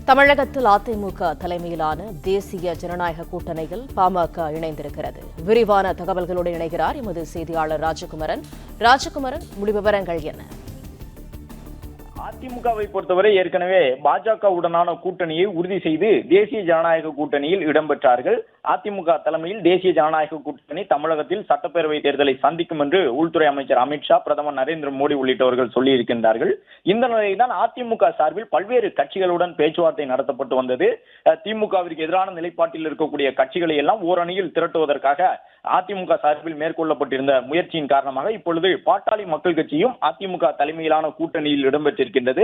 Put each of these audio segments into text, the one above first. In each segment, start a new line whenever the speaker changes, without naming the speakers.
தமிழகத்தில் அதிமுக தலைமையிலான தேசிய ஜனநாயக கூட்டணியில் பாமக இணைந்திருக்கிறது. விரிவான தகவல்களோடு இணைகிறார் எமது செய்தியாளர் ராஜகுமரன். விவரங்கள் என்ன?
அதிமுகவை பொறுத்தவரை ஏற்கனவே பாஜகவுடனான கூட்டணியை உறுதி செய்து தேசிய ஜனநாயக கூட்டணியில் இடம்பெற்றார்கள். அதிமுக தலைமையில் தேசிய ஜனநாயக கூட்டணி தமிழகத்தில் சட்டப்பேரவை தேர்தலை சந்திக்கும் என்று உள்துறை அமைச்சர் அமித்ஷா, பிரதமர் நரேந்திர மோடி உள்ளிட்டவர்கள் சொல்லியிருக்கின்றார்கள். இந்த நிலையில்தான் அதிமுக சார்பில் பல்வேறு கட்சிகளுடன் பேச்சுவார்த்தை நடத்தப்பட்டு வந்தது. திமுகவிற்கு எதிரான நிலைப்பாட்டில் இருக்கக்கூடிய கட்சிகளை எல்லாம் ஓரணியில் திரட்டுவதற்காக அதிமுக சார்பில் மேற்கொள்ளப்பட்டிருந்த முயற்சியின் காரணமாக இப்பொழுது பாட்டாளி மக்கள் கட்சியும் அதிமுக தலைமையிலான கூட்டணியில் இடம்பெற்றிருக்கின்றது.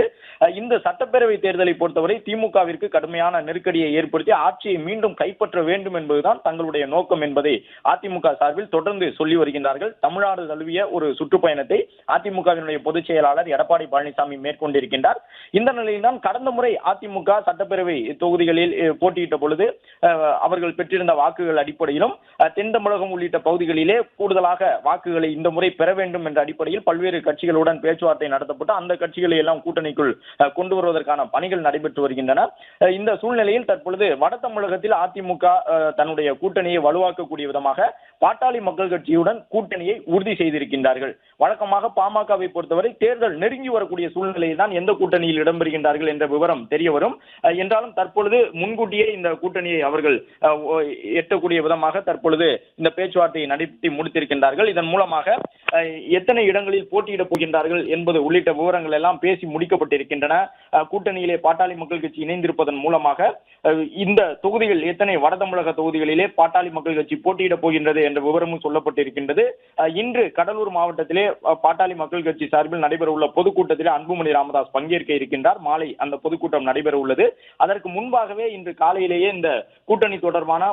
இந்த சட்டப்பேரவை தேர்தலை பொறுத்தவரை திமுகவிற்கு கடுமையான நெருக்கடியை ஏற்படுத்தி ஆட்சியை மீண்டும் கைப்பற்ற வேண்டும் என்பதுதான் தங்களுடைய நோக்கம் என்பதை அதிமுக சார்பில் தொடர்ந்து சொல்லி வருகின்றார்கள். தமிழ்நாடு தழுவிய ஒரு சுற்றுப்பயணத்தை அதிமுகவினுடைய பொதுச் செயலாளர் எடப்பாடி பழனிசாமி மேற்கொண்டிருக்கின்றார். இந்த நிலையில் தான் கடந்த முறை அதிமுக சட்டப்பேரவை தொகுதிகளில் போட்டியிட்ட பொழுது அவர்கள் பெற்றிருந்த வாக்குகள் அடிப்படையிலும் தென் தமிழகம் உள்ளிட்ட பகுதிகளிலே கூடுதலாக வாக்குகளை இந்த முறை பெற வேண்டும் என்ற அடிப்படையில் பல்வேறு கட்சிகளுடன் பேச்சுவார்த்தை நடத்தப்பட்டு அந்த கட்சிகளை எல்லாம் கூட்டணிக்குள் கொண்டு வருவதற்கான பணிகள் நடைபெற்று வருகின்றன. இந்த சூழ்நிலையில் தற்பொழுது வட தமிழகத்தில் அதிமுக தன்னுடைய கூட்டணியை வலுவாக்கக்கூடிய விதமாக பாட்டாளி மக்கள் கட்சியுடன் கூட்டணியை உறுதி செய்திருக்கின்றார்கள். வழக்கமாக பாமகவை பொறுத்தவரை தேர்தல் நெருங்கி வரக்கூடிய சூழ்நிலையில் தான் எந்த கூட்டணியில் இடம்பெறுகின்றார்கள் என்ற விவரம் தெரிய வரும். என்றாலும் தற்பொழுது முன்கூட்டியே இந்த கூட்டணியை அவர்கள் எட்டக்கூடிய விதமாக தற்பொழுது இந்த பேச்சுவார்த்தையை நடத்தி முடித்திருக்கின்றார்கள். இதன் மூலமாக எத்தனை இடங்களில் போட்டியிடப் போகின்றார்கள் என்பது உள்ளிட்ட விவரங்கள் எல்லாம் பேசி முடிக்கப்பட்டிருக்கின்றன. கூட்டணியிலே பாட்டாளி மக்கள் கட்சி இணைந்திருப்பதன் மூலமாக இந்த தொகுதிகள் எத்தனை வட தமிழக தொகுதிகளிலே பாட்டாளி மக்கள் கட்சி போட்டியிடப் போகின்றது என்ற விவரமும் சொல்லப்பட்டிருக்கின்றது. இன்று கடலூர் மாவட்டத்திலே பாட்டாளி மக்கள் கட்சி சார்பில் நடைபெற உள்ள பொதுக்கூட்டத்திலே அன்புமணி ராமதாஸ் பங்கேற்க இருக்கின்றார். மாலை அந்த பொதுக்கூட்டம் நடைபெற உள்ளது. அதற்கு முன்பாகவே இன்று காலையிலேயே இந்த கூட்டணி தொடர்பான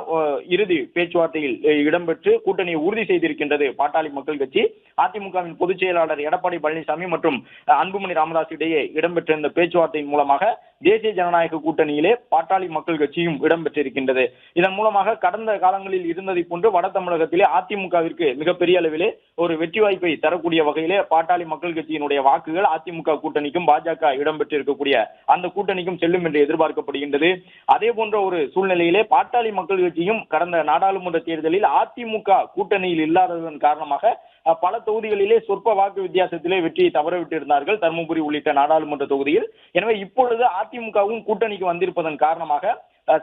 இறுதி பேச்சுவார்த்தையில் இடம்பெற்று கூட்டணியை உறுதி செய்திருக்கின்றது பாட்டாளி மக்கள் கட்சி. அதிமுகவின் பொதுச் செயலாளர் எடப்பாடி பழனிசாமி மற்றும் அன்புமணி ராமதாஸ் இடையே இடம்பெற்ற இந்த பேச்சுவார்த்தையின் மூலமாக தேசிய ஜனநாயக கூட்டணியிலே பாட்டாளி மக்கள் கட்சியும் இடம்பெற்றிருக்கின்றது. இதன் மூலமாக கடந்த காலங்களில் இருந்ததை போன்று வட தமிழகத்திலே அதிமுகவிற்கு மிகப்பெரிய அளவிலே ஒரு வெற்றி வாய்ப்பை தரக்கூடிய வகையிலே பாட்டாளி மக்கள் கட்சியினுடைய வாக்குகள் அதிமுக கூட்டணிக்கும் பாஜக இடம்பெற்றிருக்கக்கூடிய அந்த கூட்டணிக்கும் செல்லும் என்று எதிர்பார்க்கப்படுகின்றது. அதே போன்ற ஒரு சூழ்நிலையிலே பாட்டாளி மக்கள் கட்சியும் கடந்த நாடாளுமன்ற தேர்தலில் அதிமுக கூட்டணியில் இல்லாததன் காரணமாக பல தொகுதிகளிலே சொற்ப வாக்கு வித்தியாசத்திலே வெற்றியை தவறவிட்டிருந்தார்கள், தருமபுரி உள்ளிட்ட நாடாளுமன்ற தொகுதியில். எனவே இப்பொழுது அதிமுகவும் கூட்டணிக்கு வந்திருப்பதன் காரணமாக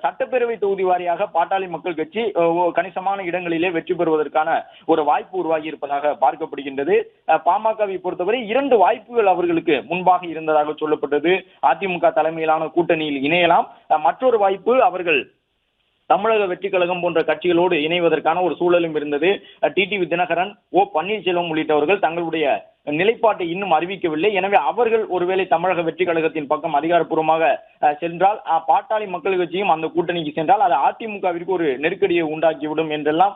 சட்டப்பேரவை தொகுதி வாரியாக பாட்டாளி மக்கள் கட்சி கணிசமான இடங்களிலே வெற்றி பெறுவதற்கான ஒரு வாய்ப்பு உருவாகி இருப்பதாக பார்க்கப்படுகின்றது. பாமகவை பொறுத்தவரை 2 வாய்ப்புகள் அவர்களுக்கு முன்பாக இருந்ததாக சொல்லப்பட்டது. அதிமுக தலைமையிலான கூட்டணியில் இணையலாம். மற்றொரு வாய்ப்பு அவர்கள் தமிழக வெற்றி கழகம் போன்ற கட்சிகளோடு இணைவதற்கான ஒரு சூழலும் இருந்தது. டிடிவி தினகரன், ஓ பன்னீர்செல்வம் உள்ளிட்டவர்கள் தங்களுடைய நிலைப்பாட்டை இன்னும் அறிவிக்கவில்லை. எனவே அவர்கள் ஒருவேளை தமிழக வெற்றி கழகத்தின் பக்கம் அதிகாரப்பூர்வமாக சென்றால், பாட்டாளி மக்கள் கட்சியும் அந்த கூட்டணிக்கு சென்றால் அது அதிமுகவிற்கு ஒரு நெருக்கடியை உண்டாக்கிவிடும் என்றெல்லாம்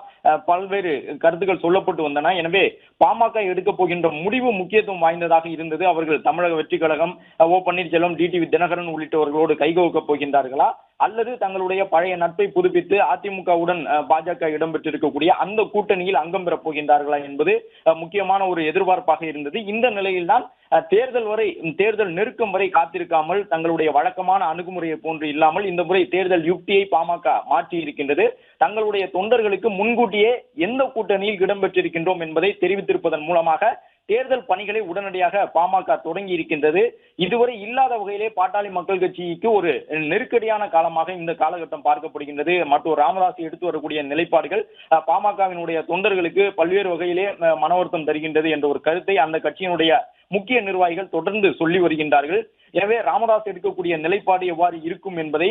பல்வேறு கருத்துக்கள் சொல்லப்பட்டு வந்தன. எனவே பாமக எடுக்க போகின்ற முடிவு முக்கியத்துவம் வாய்ந்ததாக இருந்தது. அவர்கள் தமிழக வெற்றி கழகம், ஓ பன்னீர்செல்வம், டிடிவி தினகரன் உள்ளிட்டவர்களோடு கைகோர்க்கப் போகின்றார்களா, அல்லது தங்களுடைய பழைய நட்பை புதுப்பித்து அதிமுகவுடன் பாஜக இடம்பெற்றிருக்கக்கூடிய அந்த கூட்டணியில் அங்கம் பெறப் போகின்றார்களா என்பது முக்கியமான ஒரு எதிர்பார்ப்பாக இருந்தது. இந்த நிலையில்தான் தேர்தல் நெருக்கம் வரை காத்திருக்காமல் தங்களுடைய வழக்கமான அணுகுமுறையை போன்று இல்லாமல் இந்த முறை தேர்தல் யுக்தியை பாமக மாற்றி இருக்கின்றது. தங்களுடைய தொண்டர்களுக்கு முன்கூட்டியே எந்த கூட்டணியில் இடம்பெற்றிருக்கின்றோம் என்பதை தெரிவித்திருப்பதன் மூலமாக தேர்தல் பணிகளை உடனடியாக பாமக தொடங்கி இருக்கின்றது. இதுவரை இல்லாத வகையிலே பாட்டாளி மக்கள் கட்சிக்கு ஒரு நெருக்கடியான காலமாக இந்த காலகட்டம் பார்க்கப்படுகின்றது. மற்றும் ராமதாஸ் எடுத்து வரக்கூடிய நிலைப்பாடுகள் பாமகவினுடைய தொண்டர்களுக்கு பல்வேறு வகையிலே மன வருத்தம் தருகின்றது என்ற ஒரு கருத்தை அந்த கட்சியினுடைய முக்கிய நிர்வாகிகள் தொடர்ந்து சொல்லி வருகின்றார்கள். எனவே ராமதாஸ் எடுக்கக்கூடிய நிலைப்பாடு எவ்வாறு இருக்கும் என்பதை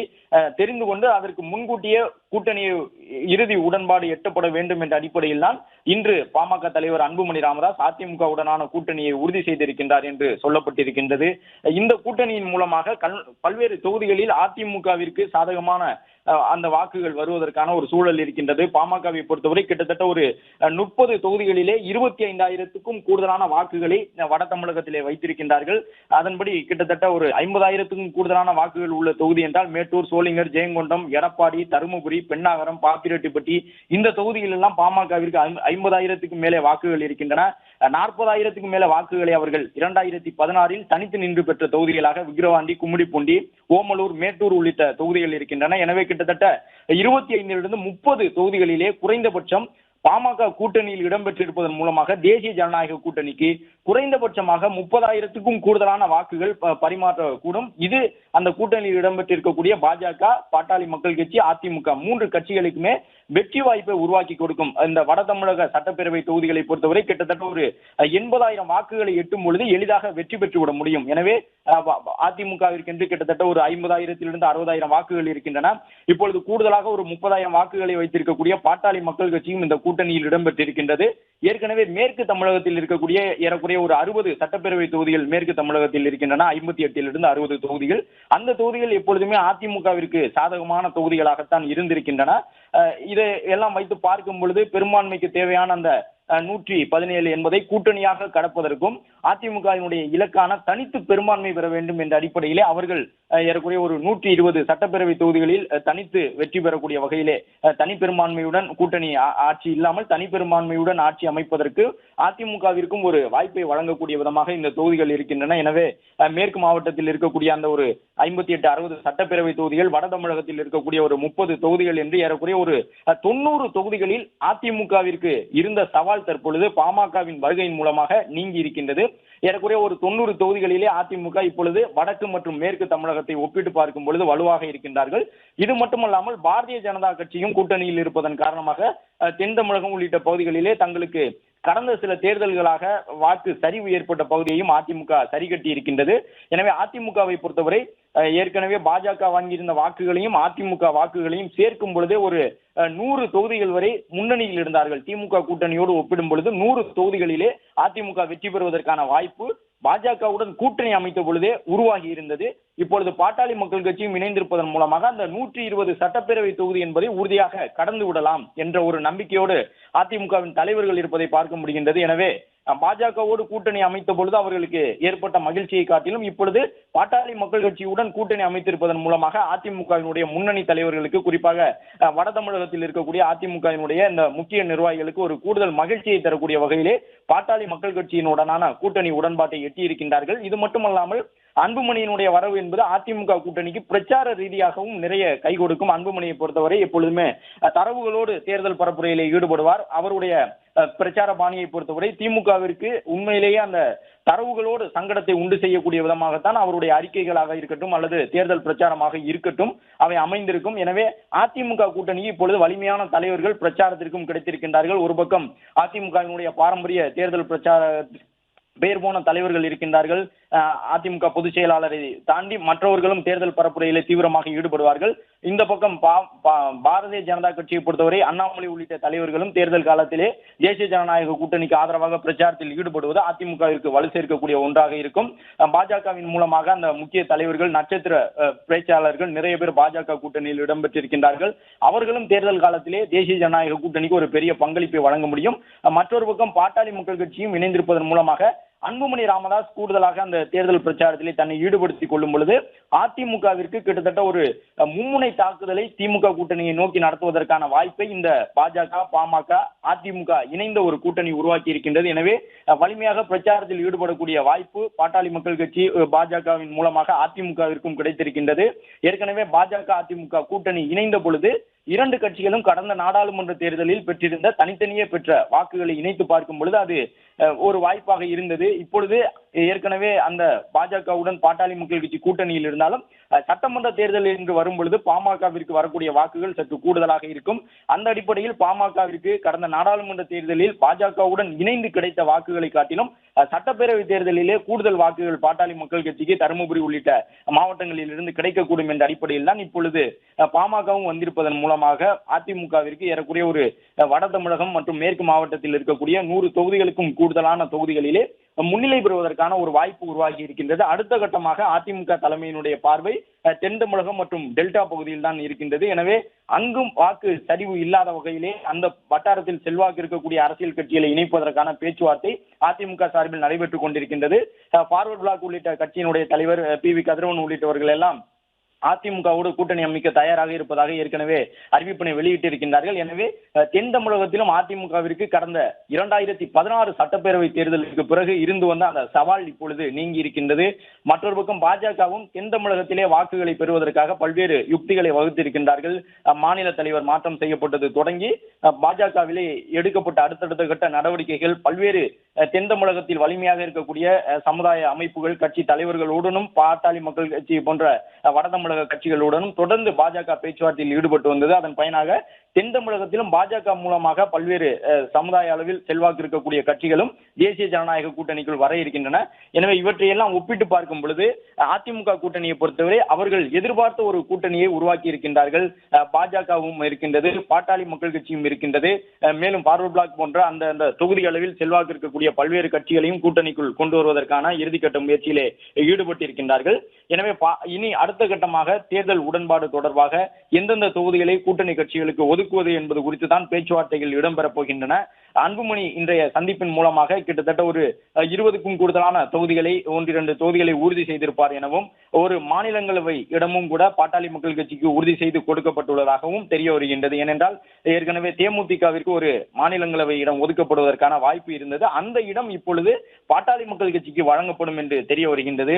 தெரிந்து கொண்டு அதற்கு முன்கூட்டியே கூட்டணி இறுதி உடன்பாடு எட்டப்பட வேண்டும் என்ற அடிப்படையில் தான் இன்று பாமக தலைவர் அன்புமணி ராமதாஸ் அதிமுகவுடனான கூட்டணியை உறுதி செய்திருக்கின்றார் என்று சொல்லப்பட்டிருக்கின்றது. இந்த கூட்டணியின் மூலமாக பல்வேறு தொகுதிகளில் அதிமுகவிற்கு சாதகமான அந்த வாக்குகள் வருவதற்கான ஒரு சூழல் இருக்கின்றது. பாமகவை பொறுத்தவரை கிட்டத்தட்ட ஒரு 30 தொகுதிகளிலே 25,000க்கும் கூடுதலான வாக்குகளை வட தமிழகத்திலே வைத்திருக்கின்றார்கள். அதன்படி கிட்டத்தட்ட ஒரு 50,000க்கும் கூடுதலான வாக்குகள் உள்ள தொகுதி என்றால் மேட்டூர், சோளிங்கர், ஜெயங்கொண்டம், எடப்பாடி, தருமபுரி, பெண்ணாகரம், பாப்பிரெட்டிப்பட்டி இந்த தொகுதிகள் எல்லாம் பாமகவிற்கு 50,000க்கும் மேலே வாக்குகள் இருக்கின்றன. 40,000க்கும் மேல வாக்குகளை அவர்கள் 2016 தனித்து நின்று பெற்ற தொகுதிகளாக விக்கிரவாண்டி, கும்மிடிப்பூண்டி, ஓமலூர், மேட்டூர் உள்ளிட்ட தொகுதிகள் இருக்கின்றன. எனவே கிட்டத்தட்ட 25 30 தொகுதிகளிலே குறைந்தபட்சம் பாமக கூட்டணியில் இடம்பெற்றிருப்பதன் மூலமாக தேசிய ஜனநாயக கூட்டணிக்கு குறைந்தபட்சமாக 30,000க்கும் கூடுதலான வாக்குகள் பரிமாற்றக்கூடும். இது அந்த கூட்டணியில் இடம்பெற்றிருக்கக்கூடிய பாஜக, பாட்டாளி மக்கள் கட்சி, அதிமுக 3 கட்சிகளுக்குமே வெற்றி வாய்ப்பை உருவாக்கி கொடுக்கும். இந்த வட தமிழக சட்டப்பேரவை தொகுதிகளை பொறுத்தவரை கிட்டத்தட்ட ஒரு 80,000 வாக்குகளை எட்டும் பொழுது எளிதாக வெற்றி பெற்றுவிட முடியும். எனவே அதிமுகவிற்கென்று கிட்டத்தட்ட ஒரு 50,000 60,000 வாக்குகள் இருக்கின்றன. இப்பொழுது கூடுதலாக ஒரு 30,000 வாக்குகளை வைத்திருக்கக்கூடிய பாட்டாளி மக்கள் கட்சியும் இந்த கூட்டணியில் இடம்பெற்றிருக்கின்றது. ஏற்கனவே மேற்கு தமிழகத்தில் இருக்கக்கூடிய ஏறக்குறைய ஒரு 60 சட்டப்பேரவை தொகுதிகள் மேற்கு தமிழகத்தில் இருக்கின்றன. 58 60 தொகுதிகள். அந்த தொகுதிகள் எப்பொழுதுமே அதிமுகவிற்கு சாதகமான தொகுதிகளாகத்தான் இருந்திருக்கின்றன. இதை எல்லாம் வைத்து பார்க்கும் பொழுது பெரும்பான்மைக்கு தேவையான அந்த 117 என்பதை கூட்டணியாக கடப்பதற்கும் அதிமுகவினுடைய இலக்கான தனித்து பெரும்பான்மை பெற வேண்டும் என்ற அடிப்படையிலே அவர்கள் ஏறக்குறைய ஒரு 120 சட்டப்பேரவை தொகுதிகளில் தனித்து வெற்றி பெறக்கூடிய வகையிலே தனி பெரும்பான்மையுடன் கூட்டணி ஆட்சி இல்லாமல் தனி பெரும்பான்மையுடன் ஆட்சி அமைப்பதற்கு அதிமுகவிற்கும் ஒரு வாய்ப்பை வழங்கக்கூடிய விதமாக இந்த தொகுதிகள் இருக்கின்றன. எனவே மேற்கு மாவட்டத்தில் இருக்கக்கூடிய அந்த ஒரு 58 60 சட்டப்பேரவை தொகுதிகள், வட தமிழகத்தில் இருக்கக்கூடிய ஒரு 30 தொகுதிகள் என்று ஏறக்குறைய ஒரு 90 தொகுதிகளில் அதிமுகவிற்கு இருந்த சவால் தற்பொழுது பாமகவின் வருகையின் மூலமாக நீங்கி இருக்கின்றது. ஏறக்குறைய ஒரு 90 தொகுதிகளிலே அதிமுக இப்பொழுது வடக்கு மற்றும் மேற்கு தமிழகத்தை ஒப்பிட்டு பார்க்கும் பொழுது வலுவாக இருக்கின்றார்கள். இது மட்டுமல்லாமல் பாரதிய ஜனதா கட்சியும் கூட்டணியில் இருப்பதன் காரணமாக தென் தமிழகம் உள்ளிட்ட பகுதிகளிலே தங்களுக்கு கடந்த சில தேர்தல்களாக வாக்கு சரிவு ஏற்பட்ட பகுதியையும் அதிமுக சரி கட்டி இருக்கின்றது. எனவே அதிமுகவை பொறுத்தவரை ஏற்கனவே பாஜக வாங்கியிருந்த வாக்குகளையும் அதிமுக வாக்குகளையும் சேர்க்கும் பொழுதே ஒரு 100 தொகுதிகள் வரை முன்னணியில் இருந்தார்கள். திமுக கூட்டணியோடு ஒப்பிடும் பொழுது 100 தொகுதிகளிலே அதிமுக வெற்றி பெறுவதற்கான வாய்ப்பு பாஜகவுடன் கூட்டணி அமைத்த பொழுதே உருவாகி இருந்தது. இப்பொழுது பாட்டாளி மக்கள் கட்சியும் இணைந்திருப்பதன் மூலமாக அந்த 120 சட்டப்பேரவை தொகுதி என்பதை உறுதியாக கடந்து விடலாம் என்ற ஒரு நம்பிக்கையோடு அதிமுகவின் தலைவர்கள் இருப்பதை பார்க்க முடிகின்றது. எனவே பாஜகவோடு கூட்டணி அமைத்த பொழுது அவர்களுக்கு ஏற்பட்ட மகிழ்ச்சியை காட்டிலும் இப்பொழுது பாட்டாளி மக்கள் கட்சியுடன் கூட்டணி அமைத்திருப்பதன் மூலமாக அதிமுகவினுடைய முன்னணி தலைவர்களுக்கு, குறிப்பாக வட தமிழகத்தில் இருக்கக்கூடிய அதிமுகவினுடைய இந்த முக்கிய நிர்வாகிகளுக்கு ஒரு கூடுதல் மகிழ்ச்சியை தரக்கூடிய வகையிலே பாட்டாளி மக்கள் கட்சியினுடனான கூட்டணி உடன்பாட்டை எட்டியிருக்கின்றார்கள். இது மட்டுமல்லாமல் அன்புமணியினுடைய வரவு என்பது அதிமுக கூட்டணிக்கு பிரச்சார ரீதியாகவும் நிறைய கை கொடுக்கும். அன்புமணியை பொறுத்தவரை எப்பொழுதுமே தரவுகளோடு தேர்தல் பரப்புரையிலே ஈடுபடுவார். அவருடைய பிரச்சார பாணியை பொறுத்தவரை திமுகவிற்கு உண்மையிலேயே அந்த தரவுகளோடு சங்கடத்தை உண்டு செய்யக்கூடிய விதமாகத்தான் அவருடைய அறிக்கைகளாக இருக்கட்டும் அல்லது தேர்தல் பிரச்சாரமாக இருக்கட்டும் அவை அமைந்திருக்கும். எனவே அதிமுக கூட்டணிக்கு இப்பொழுது வலிமையான தலைவர்கள் பிரச்சாரத்திற்கும் கிடைத்திருக்கின்றார்கள். ஒரு பக்கம் அதிமுகவினுடைய பாரம்பரிய தேர்தல் பிரச்சார பெயர் போன தலைவர்கள் இருக்கின்றார்கள். அதிமுக பொதுச் செயலாளரை தாண்டி மற்றவர்களும் தேர்தல் பரப்புரையிலே தீவிரமாக ஈடுபடுவார்கள். இந்த பக்கம் பாரதிய ஜனதா கட்சியை பொறுத்தவரை அண்ணாமலை உள்ளிட்ட தலைவர்களும் தேர்தல் காலத்திலே தேசிய ஜனநாயக கூட்டணிக்கு ஆதரவாக பிரச்சாரத்தில் ஈடுபடுவது அதிமுகவிற்கு வலு சேர்க்கக்கூடிய ஒன்றாக இருக்கும். பாஜகவின் மூலமாக அந்த முக்கிய தலைவர்கள், நட்சத்திர பேச்சாளர்கள் நிறைய பேர் பாஜக கூட்டணியில் இடம்பெற்றிருக்கின்றார்கள். அவர்களும் தேர்தல் காலத்திலே தேசிய ஜனநாயக கூட்டணிக்கு ஒரு பெரிய பங்களிப்பை வழங்க முடியும். மற்றொரு பக்கம் பாட்டாளி மக்கள் கட்சியும் இணைந்திருப்பதன் மூலமாக அன்புமணி ராமதாஸ் கூடுதலாக அந்த தேர்தல் பிரச்சாரத்திலே தன்னை ஈடுபடுத்திக் கொள்ளும் பொழுது அதிமுகவிற்கு கிட்டத்தட்ட ஒரு மும்முனை தாக்குதலை திமுக கூட்டணியை நோக்கி நடத்துவதற்கான வாய்ப்பை இந்த பாஜக, பாமக, அதிமுக இணைந்த ஒரு கூட்டணி உருவாக்கி இருக்கின்றது. எனவே வலிமையாக பிரச்சாரத்தில் ஈடுபடக்கூடிய வாய்ப்பு பாட்டாளி மக்கள் கட்சி, பாஜகவின் மூலமாக அதிமுகவிற்கும் கிடைத்திருக்கின்றது. ஏற்கனவே பாஜக, அதிமுக கூட்டணி இணைந்த பொழுது 2 கட்சிகளும் கடந்த நாடாளுமன்ற தேர்தலில் பெற்றிருந்த தனித்தனியே பெற்ற வாக்குகளை இணைத்து பார்க்கும் பொழுது அது ஒரு வாய்ப்பாக இருந்தது. இப்பொழுது ஏற்கனவே அந்த பாஜகவுடன் பாட்டாளி மக்கள் கட்சி கூட்டணியில் இருந்தாலும் சட்டமன்ற தேர்தல் என்று வரும் பொழுது பாமகவிற்கு வரக்கூடிய வாக்குகள் சற்று கூடுதலாக இருக்கும். அந்த அடிப்படையில் பாமகவிற்கு கடந்த நாடாளுமன்ற தேர்தலில் பாஜகவுடன் இணைந்து கிடைத்த வாக்குகளை காட்டிலும் சட்டப்பேரவை தேர்தலிலே கூடுதல் வாக்குகள் பாட்டாளி மக்கள் கட்சிக்கு தருமபுரி உள்ளிட்ட மாவட்டங்களில் இருந்து கிடைக்கக்கூடும் என்ற அடிப்படையில் தான் இப்பொழுது பாமகவும் வந்திருப்பதன் மூலமாக அதிமுகவிற்கு ஏறக்குறைய ஒரு வட தமிழகம் மற்றும் மேற்கு மாவட்டத்தில் இருக்கக்கூடிய 100 தொகுதிகளுக்கும் கூடுதலான தொகுதிகளிலே முன்னிலை பெறுவதற்கான ஒரு வாய்ப்பு உருவாகி இருக்கின்றது. அடுத்த கட்டமாக அதிமுக தலைமையினுடைய பார்வை தென் தமிழகம் மற்றும் டெல்டா பகுதியில் தான் இருக்கின்றது. எனவே அங்கும் வாக்கு சரிவு இல்லாத வகையிலே அந்த வட்டாரத்தில் செல்வாக்கு இருக்கக்கூடிய அரசியல் கட்சிகளை இணைப்பதற்கான பேச்சுவார்த்தை அதிமுக சார்பில் நடைபெற்றுக் கொண்டிருக்கின்றது. பார்வர்ட் பிளாக் உள்ளிட்ட கட்சியினுடைய தலைவர் PV கதிரவன் உள்ளிட்டவர்கள் எல்லாம் அதிமுகவோடு கூட்டணி அமைக்க தயாராக இருப்பதாக ஏற்கனவே அறிவிப்பினை வெளியிட்டிருக்கின்றார்கள். எனவே தென் தமிழகத்திலும் அதிமுகவிற்கு கடந்த 2016 சட்டப்பேரவை தேர்தலுக்கு பிறகு இருந்து வந்த அந்த சவால் இப்பொழுது நீங்கி இருக்கின்றது. மற்றொரு பக்கம் பாஜகவும் தென் தமிழகத்திலே வாக்குகளை பெறுவதற்காக பல்வேறு யுக்திகளை வகுத்திருக்கின்றார்கள். மாநில தலைவர் மாற்றம் செய்யப்பட்டது தொடங்கி பாஜகவிலே எடுக்கப்பட்ட அடுத்தடுத்த கட்ட நடவடிக்கைகள் பல்வேறு தென் தமிழகத்தில் வலிமையாக இருக்கக்கூடிய சமுதாய அமைப்புகள் கட்சி தலைவர்களுடனும் பாட்டாளி மக்கள் கட்சி போன்ற வட தமிழக கட்சிகளுடனும் தொடர்ந்து பாஜக பேச்சுவார்த்தையில் ஈடுபட்டு வந்தது. அதன் பயனாக தென் தமிழகத்திலும் பாஜக மூலமாக பல்வேறு சமுதாய அளவில் செல்வாக்கு இருக்கக்கூடிய கட்சிகளும் தேசிய ஜனநாயக கூட்டணிக்குள் வர இருக்கின்றன. எனவே இவற்றையெல்லாம் ஒப்பிட்டு பார்க்கும் பொழுது அதிமுக கூட்டணியை பொறுத்தவரை அவர்கள் எதிர்பார்த்த ஒரு கூட்டணியை உருவாக்கி இருக்கின்றார்கள். பாஜகவும் இருக்கின்றது, பாட்டாளி மக்கள் கட்சியும் இருக்கின்றது, மேலும் பார்வர்ட் பிளாக் போன்ற அந்த தொகுதி அளவில் செல்வாக்கு இருக்கக்கூடிய பல்வேறு கட்சிகளையும் கூட்டணிக்குள் கொண்டு வருவதற்கான இறுதிக்கட்ட முயற்சியிலே ஈடுபட்டிருக்கின்றார்கள். எனவே இனி அடுத்த கட்டமாக தேர்தல் உடன்பாடு தொடர்பாக எந்தெந்த தொகுதிகளை கூட்டணி கட்சிகளுக்கு ஒதுக்குவது என்பது குறித்து தான் பேச்சுவார்த்தைகள் இடம்பெறப் போகின்றன. அன்புமணி இன்றைய சந்திப்பின் மூலமாக கிட்டத்தட்ட ஒரு 20க்கும் கூடுதலான தொகுதிகளை 1-2 தொகுதிகளை உறுதி செய்திருப்பார் எனவும் ஒரு மாநிலங்களவை இடமும் கூட பாட்டாளி மக்கள் கட்சிக்கு உறுதி செய்து கொடுக்கப்பட்டுள்ளதாகவும் தெரிய வருகின்றது. ஏனென்றால் ஏற்கனவே தேமுதிகவிற்கு ஒரு மாநிலங்களவை இடம் ஒதுக்கப்படுவதற்கான வாய்ப்பு இருந்தது. அந்த இடம் இப்பொழுது பாட்டாளி மக்கள் கட்சிக்கு வழங்கப்படும் என்று தெரிய வருகின்றது.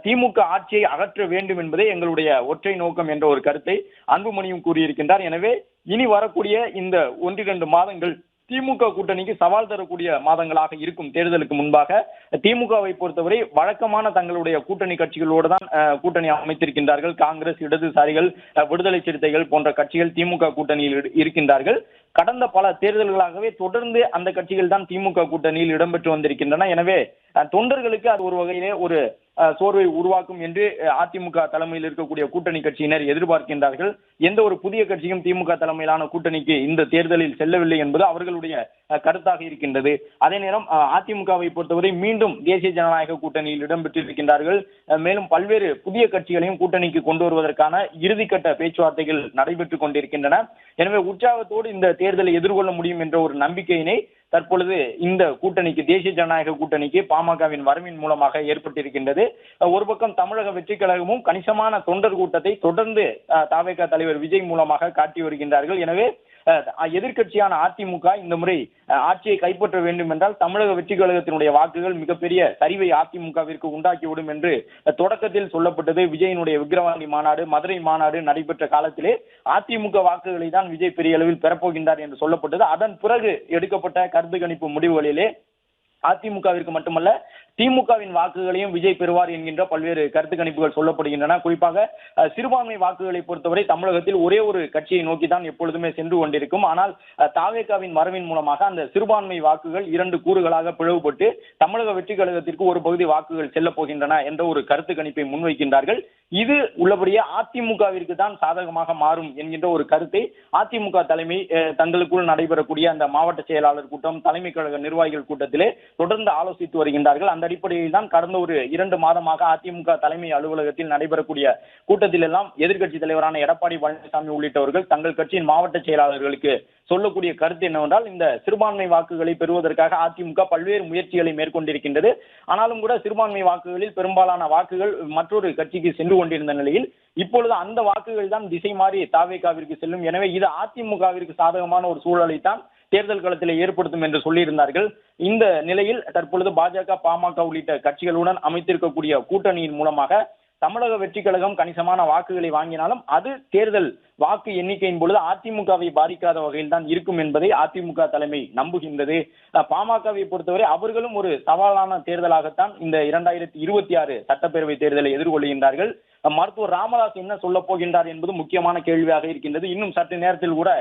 திமுக ஆட்சியை அகற்ற வேண்டும் என்பதே எங்களுடைய ஒற்றை நோக்கம் என்ற ஒரு கருத்தை அன்புமணியும் கூறியிருக்கின்றார். எனவே இனி வரக்கூடிய இந்த 1-2 மாதங்கள் திமுக கூட்டணிக்கு சவால் தரக்கூடிய மாதங்களாக இருக்கும். தேர்தலுக்கு முன்பாக திமுகவை பொறுத்தவரை வழக்கமான தங்களுடைய கூட்டணி கட்சிகளோடு தான் கூட்டணி அமைத்திருக்கின்றார்கள். காங்கிரஸ், இடதுசாரிகள், விடுதலை சிறுத்தைகள் போன்ற கட்சிகள் திமுக கூட்டணியில் இருக்கின்றார்கள். கடந்த பல தேர்தல்களாகவே தொடர்ந்து அந்த கட்சிகள் தான் திமுக கூட்டணியில் இடம்பெற்று வந்திருக்கின்றன. எனவே தொண்டர்களுக்கு அது ஒரு வகையிலே ஒரு சோர்வை உருவாக்கும் என்று அதிமுக தலைமையில் இருக்கக்கூடிய கூட்டணி கட்சியினர் எதிர்பார்க்கின்றார்கள். எந்த ஒரு புதிய கட்சியும் திமுக தலைமையிலான கூட்டணிக்கு இந்த தேர்தலில் செல்லவில்லை என்பது அவர்களுடைய கருத்தாக இருக்கின்றது. அதே நேரம் அதிமுகவை பொறுத்தவரை மீண்டும் தேசிய ஜனநாயக கூட்டணியில் இடம்பெற்றிருக்கின்றார்கள். மேலும் பல்வேறு புதிய கட்சிகளையும் கூட்டணிக்கு கொண்டு வருவதற்கான இறுதிக்கட்ட பேச்சுவார்த்தைகள் நடைபெற்றுக் கொண்டிருக்கின்றன. எனவே உற்சாகத்தோடு இந்த தேர்தலை எதிர்கொள்ள முடியும் என்ற ஒரு நம்பிக்கையினை தற்பொழுது இந்த கூட்டணிக்கு, தேசிய ஜனநாயக கூட்டணிக்கு பாமகவின் வரவின் மூலமாக ஏற்பட்டிருக்கின்றது. ஒரு பக்கம் தமிழக வெற்றி கழகமும் கணிசமான தொண்டர் கூட்டத்தை தொடர்ந்து தவேக தலைவர் விஜய் மூலமாக காட்டி வருகின்றார்கள். எனவே எதிர்க்கட்சியான அதிமுக இந்த முறை ஆட்சியை கைப்பற்ற வேண்டும் என்றால் தமிழக வெற்றி கழகத்தினுடைய வாக்குகள் மிகப்பெரிய சரிவை அதிமுகவிற்கு உண்டாக்கிவிடும் என்று தொடக்கத்தில் சொல்லப்பட்டது. விஜயினுடைய விக்கிரவாண்டி மாநாடு, மதுரை மாநாடு நடைபெற்ற காலத்திலே அதிமுக வாக்குகளை தான் விஜய் பெரிய அளவில் பெறப்போகின்றார் என்று சொல்லப்பட்டது. அதன் பிறகு எடுக்கப்பட்ட கருத்து கணிப்பு முடிவுகளிலே அதிமுகவிற்கு மட்டுமல்ல திமுகவின் வாக்குகளையும் விஜய் பெறுவார் என்கின்ற பல்வேறு கருத்து கணிப்புகள் சொல்லப்படுகின்றன. குறிப்பாக சிறுபான்மை வாக்குகளை பொறுத்தவரை தமிழகத்தில் ஒரே ஒரு கட்சியை நோக்கி தான் எப்பொழுதுமே சென்று கொண்டிருக்கும். ஆனால் தவேகவின் வரவின் மூலமாக அந்த சிறுபான்மை வாக்குகள் 2 கூறுகளாக பிளவுபட்டு தமிழக வெற்றி கழகத்திற்கு ஒரு பகுதி வாக்குகள் செல்ல போகின்றன என்ற ஒரு கருத்து கணிப்பை முன்வைக்கின்றார்கள். இது உள்ளபடியே அதிமுகவிற்கு தான் சாதகமாக மாறும் என்கின்ற ஒரு கருத்தை அதிமுக தலைமை தங்களுக்குள் நடைபெறக்கூடிய அந்த மாவட்ட செயலாளர் கூட்டம், தலைமை கழக நிர்வாகிகள் கூட்டத்திலே தொடர்ந்து ஆலோசித்து வருகின்றார்கள். அந்த அடிப்படையில் தான் கடந்த ஒரு 2 மாதமாக அதிமுக தலைமை அலுவலகத்தில் நடைபெறக்கூடிய கூட்டத்தில் எல்லாம் எதிர்க்கட்சி தலைவரான எடப்பாடி பழனிசாமி உள்ளிட்டவர்கள் தங்கள் கட்சியின் மாவட்ட செயலாளர்களுக்கு சொல்லக்கூடிய கருத்து என்னவென்றால், இந்த சிறுபான்மை வாக்குகளை பெறுவதற்காக அதிமுக பல்வேறு முயற்சிகளை மேற்கொண்டிருக்கின்றது. ஆனாலும் கூட சிறுபான்மை வாக்குகளில் பெரும்பாலான வாக்குகள் மற்றொரு கட்சிக்கு சென்று கொண்டிருந்த நிலையில் இப்பொழுது அந்த வாக்குகள் தான் திசை மாறி தவேகாவிற்கு செல்லும். எனவே இது அதிமுகவிற்கு சாதகமான ஒரு சூழலை தான் தேர்தல் களத்தில் ஏற்படுத்தும் என்று சொல்லியிருந்தார்கள். இந்த நிலையில் தற்பொழுது பாஜக, பாமக உள்ளிட்ட கட்சிகளுடன் அமைத்திருக்கக்கூடிய கூட்டணியின் மூலமாக தமிழக வெற்றி கழகம் கணிசமான வாக்குகளை வாங்கினாலும் அது தேர்தல் வாக்கு எண்ணிக்கையின் பொழுது அதிமுகவை பாதிக்காத வகையில் தான் இருக்கும் என்பதை அதிமுக தலைமை நம்புகின்றது. பாமகவை பொறுத்தவரை அவர்களும் ஒரு சவாலான தேர்தலாகத்தான் இந்த 2026 சட்டப்பேரவை தேர்தலை எதிர்கொள்கின்றார்கள். மருத்துவர் ராமதாஸ் என்ன சொல்ல போகின்றார் என்பது முக்கியமான கேள்வியாக இருக்கின்றது. இன்னும் சற்று நேரத்தில் கூட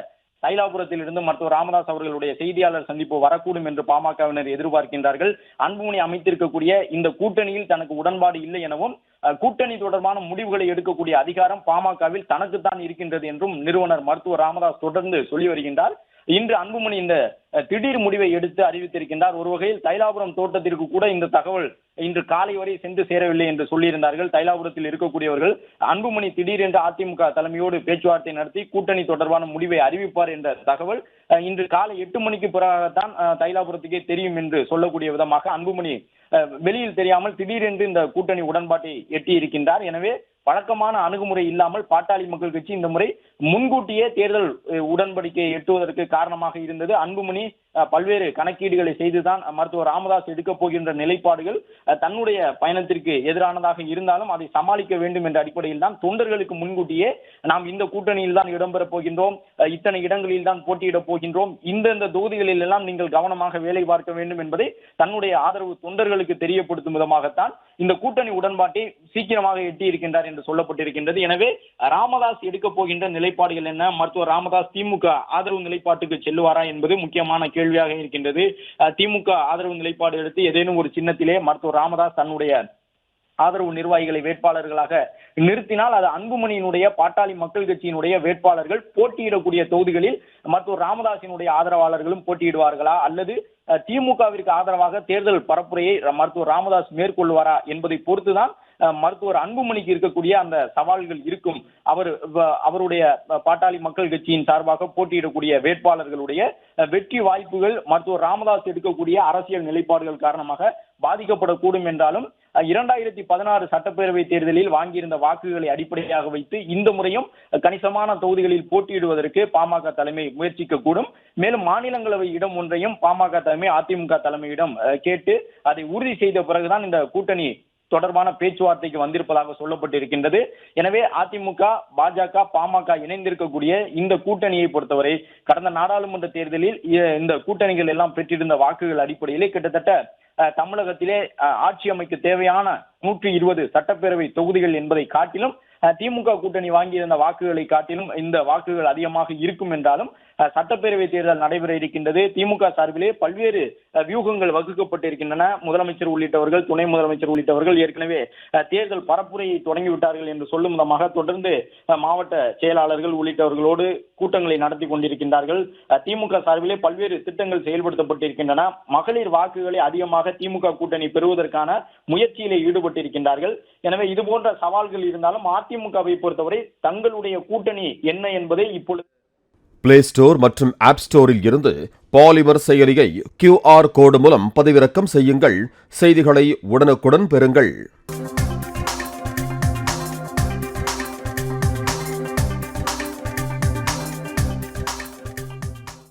தைலாபுரத்தில் இருந்து மருத்துவர் ராமதாஸ் அவர்களுடைய செய்தியாளர் சந்திப்பு வரக்கூடும் என்று பாமகவினர் எதிர்பார்க்கின்றார்கள். அன்புமணி அமைத்திருக்கக்கூடிய இந்த கூட்டணியில் தனக்கு உடன்பாடு இல்லை எனவும் கூட்டணி தொடர்பான முடிவுகளை எடுக்கக்கூடிய அதிகாரம் பாமகவில் தனக்குத்தான் இருக்கின்றது என்றும் நிறுவனர் மருத்துவர் ராமதாஸ் தொடர்ந்து சொல்லி வருகின்றார். இன்று அன்புமணி இந்த திடீர் முடிவை எடுத்து அறிவித்திருக்கின்றார். ஒரு வகையில் தைலாபுரம் தோட்டத்திற்கு கூட இந்த தகவல் இன்று காலை வரை சென்று சேரவில்லை என்று சொல்லியிருந்தார்கள். தைலாபுரத்தில் இருக்கக்கூடியவர்கள் அன்புமணி திடீரென்று அதிமுக தலைமையோடு பேச்சுவார்த்தை நடத்தி கூட்டணி தொடர்பான முடிவை அறிவிப்பார் என்ற தகவல் இன்று காலை 8 மணிக்கு பிறகுதான் தைலாபுரத்துக்கே தெரியும் என்று சொல்லக்கூடிய விதமாக அன்புமணி வெளியில் தெரியாமல் திடீரென்று இந்த கூட்டணி உடன்பாட்டை எட்டி இருக்கின்றார். எனவே வழக்கமான அணுகுமுறை இல்லாமல் பாட்டாளி மக்கள் கட்சி இந்த முறை முன்கூட்டியே தேர்தல் உடன்படிக்கையை எட்டுவதற்கு காரணமாக இருந்தது. அன்புமணி பல்வேறு கணக்கீடுகளை செய்துதான் மருத்துவர் ராமதாஸ் எடுக்கப் போகின்ற நிலைப்பாடுகள் தன்னுடைய பயணத்திற்கு எதிரானதாக இருந்தாலும் அதை சமாளிக்க வேண்டும் என்ற அடிப்படையில் தான் தொண்டர்களுக்கு முன்கூட்டியே நாம் இந்த கூட்டணியில் தான் இடம்பெறப் போகின்றோம், இத்தனை இடங்களில் தான் போட்டியிடப் போகின்றோம், இந்த தொகுதிகளில் எல்லாம் நீங்கள் கவனமாக வேலை பார்க்க வேண்டும் என்பதை தன்னுடைய ஆதரவு தொண்டர்களுக்கு தெரியப்படுத்தும் விதமாகத்தான் இந்த கூட்டணி உடன்பாட்டை சீக்கிரமாக எட்டி இருக்கின்றார் என்று சொல்லப்பட்டிருக்கின்றது. எனவே ராமதாஸ் எடுக்க போகின்ற நிலைப்பாடுகள் என்ன, மருத்துவர் ராமதாஸ் திமுக ஆதரவு நிலைப்பாட்டுக்கு செல்லுவாரா என்பது முக்கியமான கேள்வியாக இருக்கின்றது. திமுக ஆதரவு நிலைப்பாடு எடுத்து ஏதேனும் ஒரு சின்னத்திலே மருத்துவர் ராமதாஸ் தன்னுடைய ஆதரவு நிர்வாகிகளை வேட்பாளர்களாக நிறுத்தினால் அது அன்புமணியினுடைய பாட்டாளி மக்கள் கட்சியினுடைய வேட்பாளர்கள் போட்டியிடக்கூடிய தொகுதிகளில் மருத்துவர் ராமதாசினுடைய ஆதரவாளர்களும் போட்டியிடுவார்களா அல்லது திமுகவிற்கு ஆதரவாக தேர்தல் பரப்புரையை மருத்துவர் ராமதாஸ் மேற்கொள்வாரா என்பதை பொறுத்துதான் மருத்துவர் அன்புமணிக்கு இருக்கக்கூடிய அந்த சவால்கள் இருக்கும். அவருடைய பாட்டாளி மக்கள் கட்சியின் சார்பாக போட்டியிடக்கூடிய வேட்பாளர்களுடைய வெற்றி வாய்ப்புகள் மருத்துவர் ராமதாஸ் எடுக்கக்கூடிய அரசியல் நிலைப்பாடுகள் காரணமாக பாதிக்கப்படக்கூடும் என்றாலும் 2016 சட்டப்பேரவை தேர்தலில் வாங்கியிருந்த வாக்குகளை அடிப்படையாக வைத்து இந்த முறையும் கணிசமான தொகுதிகளில் போட்டியிடுவதற்கு பாமக தலைமை முயற்சிக்க கூடும். மேலும் மாநிலங்களவை இடம் ஒன்றையும் பாமக தலைமை அதிமுக தலைமையிடம் கேட்டு அதை உறுதி செய்த பிறகுதான் இந்த கூட்டணி தொடர்பான பேச்சுவார்த்தைக்கு வந்திருப்பதாக சொல்லப்பட்டிருக்கின்றது. எனவே அதிமுக, பாஜக, பாமக இணைந்திருக்கக்கூடிய இந்த கூட்டணியை பொறுத்தவரை கடந்த நாடாளுமன்ற தேர்தலில் இந்த கூட்டணிகள் எல்லாம் பெற்றிருந்த வாக்குகள் அடிப்படையிலே கிட்டத்தட்ட தமிழகத்திலே ஆட்சி அமைக்க தேவையான 120 சட்டப்பேரவை தொகுதிகள் என்பதை காட்டிலும் திமுக கூட்டணி வாங்கியிருந்த வாக்குகளை காட்டிலும் இந்த வாக்குகள் அதிகமாக இருக்கும் என்றாலும் சட்டப்பேரவை தேர்தல் நடைபெற இருக்கின்றது. திமுக சார்பிலே பல்வேறு வியூகங்கள் வகுக்கப்பட்டிருக்கின்றன. முதலமைச்சர் உள்ளிட்டவர்கள், துணை முதலமைச்சர் உள்ளிட்டவர்கள் ஏற்கனவே தேர்தல் பரப்புரையை தொடங்கிவிட்டார்கள் என்று சொல்லும் விதமாக தொடர்ந்து மாவட்ட செயலாளர்கள் உள்ளிட்டவர்களோடு கூட்டங்களை நடத்தி கொண்டிருக்கின்றார்கள். திமுக சார்பிலே பல்வேறு திட்டங்கள் செயல்படுத்தப்பட்டிருக்கின்றன. மகளிர் வாக்குகளை அதிகமாக திமுக கூட்டணி பெறுவதற்கான முயற்சியிலே ஈடுபட்டிருக்கின்றார்கள். எனவே இது போன்ற சவால்கள் இருந்தாலும் அதிமுகவை பொறுத்தவரை தங்களுடைய கூட்டணி என்ன என்பதை இப்பொழுது
பிளே ஸ்டோர் மற்றும் ஆப் ஸ்டோரில் இருந்து பாலிமர் செயலியை QR கோடு மூலம் பதிவிறக்கம் செய்யுங்கள். செய்திகளை உடனுக்குடன் பெறுங்கள்.